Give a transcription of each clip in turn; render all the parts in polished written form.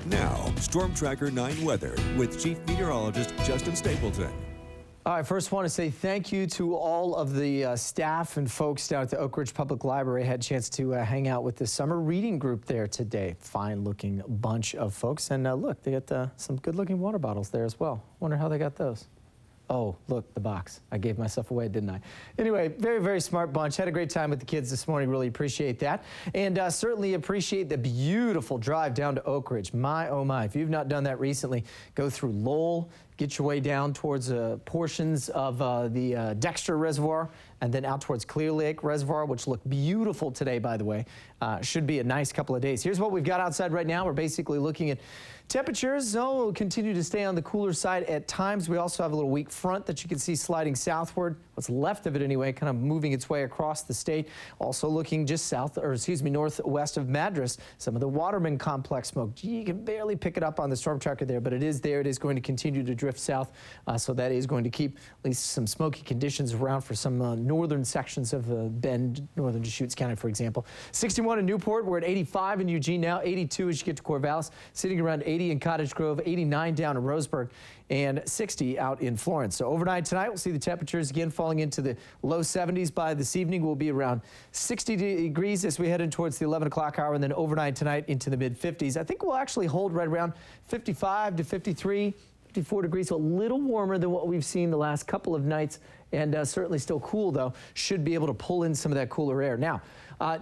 Now, Storm Tracker 9 weather with Chief Meteorologist Justin Stapleton. All right, first want to say thank you to all of the staff and folks down at the Oak Ridge Public Library. I had a chance to hang out with the summer reading group there today. Fine looking bunch of folks. And look, they got some good looking water bottles there as well. Wonder how they got those. Oh, look, the box. I gave myself away, didn't I? Anyway, very, very smart bunch. Had a great time with the kids this morning. Really appreciate that. And certainly appreciate the beautiful drive down to Oak Ridge. My, oh my. If you've not done that recently, go through Lowell, get your way down towards portions of the Dexter Reservoir, and then out towards Clear Lake Reservoir, which look beautiful today, by the way. Should be a nice couple of days. Here's what we've got outside right now. We're basically looking at temperatures. So will continue to stay on the cooler side at times. We also have a little weak front that you can see sliding southward. What's left of it anyway, kind of moving its way across the state. Also looking just south, or excuse me, northwest of Madras. Some of the Waterman complex smoke. Gee, you can barely pick it up on the storm tracker there, but it is there. It is going to continue to drift south. So that is going to keep at least some smoky conditions around for some northern sections of Bend, northern Deschutes County, for example. 61 in Newport. We're at 85 in Eugene now. 82 as you get to Corvallis. Sitting around 80 in Cottage Grove. 89 down in Roseburg. And 60 out in Florence. So overnight tonight, we'll see the temperatures again falling into the low 70s. By this evening, we'll be around 60 degrees as we head in towards the 11 o'clock hour, and then overnight tonight into the mid-50s. I think we'll actually hold right around 55 to 53, 54 degrees, so a little warmer than what we've seen the last couple of nights, and certainly still cool, though. Should be able to pull in some of that cooler air. Now,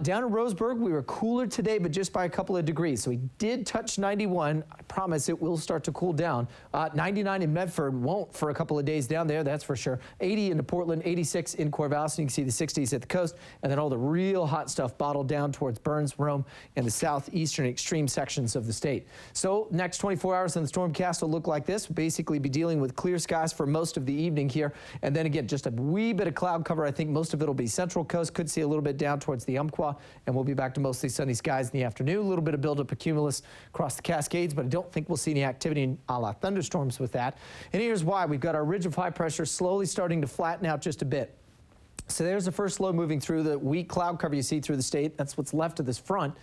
down in Roseburg, we were cooler today, but just by a couple of degrees. So we did touch 91. I promise it will start to cool down. 99 in Medford won't for a couple of days down there, that's for sure. 80 into Portland, 86 in Corvallis, and you can see the 60s at the coast, and then all the real hot stuff bottled down towards Burns, Rome, and the southeastern extreme sections of the state. So next 24 hours in the stormcast will look like this. We'll basically be dealing with clear skies for most of the evening here, and then again, just a wee bit of cloud cover. I think most of it will be central coast. Could see a little bit down towards the Umpqua, and we'll be back to mostly sunny skies in the afternoon. A little bit of buildup of cumulus across the Cascades, but I don't think we'll see any activity in a la thunderstorms with that. And here's why. We've got our ridge of high pressure slowly starting to flatten out just a bit. So there's the first low moving through the weak cloud cover you see through the state. That's what's left of this front.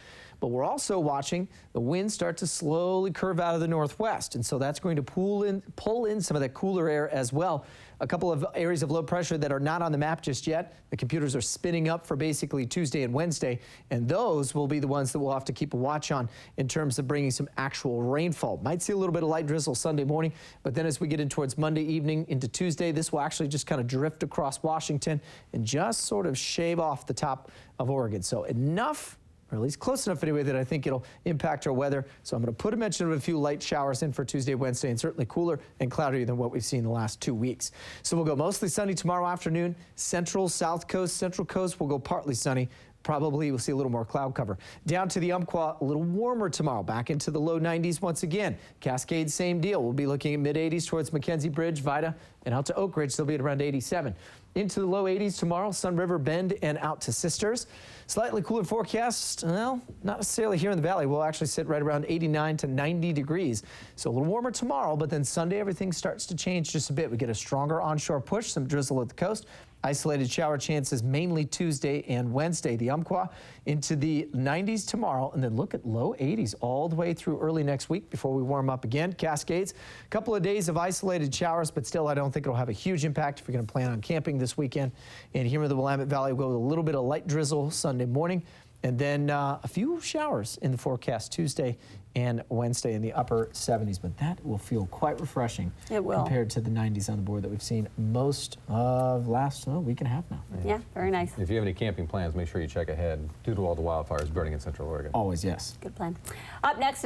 But we're also watching the wind start to slowly curve out of the northwest. And so that's going to pull in some of that cooler air as well. A couple of areas of low pressure that are not on the map just yet. The computers are spinning up for basically Tuesday and Wednesday. And those will be the ones that we'll have to keep a watch on in terms of bringing some actual rainfall. Might see a little bit of light drizzle Sunday morning. But then as we get in towards Monday evening into Tuesday, this will actually just kind of drift across Washington and just sort of shave off the top of Oregon. So enough, or at least close enough anyway, that I think it'll impact our weather. So I'm going to put a mention of a few light showers in for Tuesday, Wednesday, and certainly cooler and cloudier than what we've seen the last 2 weeks. So we'll go mostly sunny tomorrow afternoon. Central, south coast, central coast will go partly sunny. Probably we'll see a little more cloud cover. Down to the Umpqua, a little warmer tomorrow, back into the low 90s once again. Cascade, same deal. We'll be looking at mid-80s towards McKenzie Bridge, Vida, and out to Oak Ridge. They'll be at around 87. Into the low 80s tomorrow, Sun River Bend and out to Sisters. Slightly cooler forecast, well, not necessarily here in the valley. We'll actually sit right around 89 to 90 degrees. So a little warmer tomorrow, but then Sunday everything starts to change just a bit. We get a stronger onshore push, some drizzle at the coast. Isolated shower chances mainly Tuesday and Wednesday. The Umpqua into the 90s tomorrow, and then look at low 80s all the way through early next week before we warm up again. Cascades, a couple of days of isolated showers, but still I don't think it'll have a huge impact if you're going to plan on camping this weekend. And here in the Willamette Valley, we'll go with a little bit of light drizzle Sunday morning, and then a few showers in the forecast Tuesday and Wednesday in the upper 70s, but that will feel quite refreshing. It will. Compared to the 90s on the board that we've seen most of last week and a half now. Yeah, very nice. If you have any camping plans, make sure you check ahead due to all the wildfires burning in Central Oregon. Always, yes. Good plan. Up next,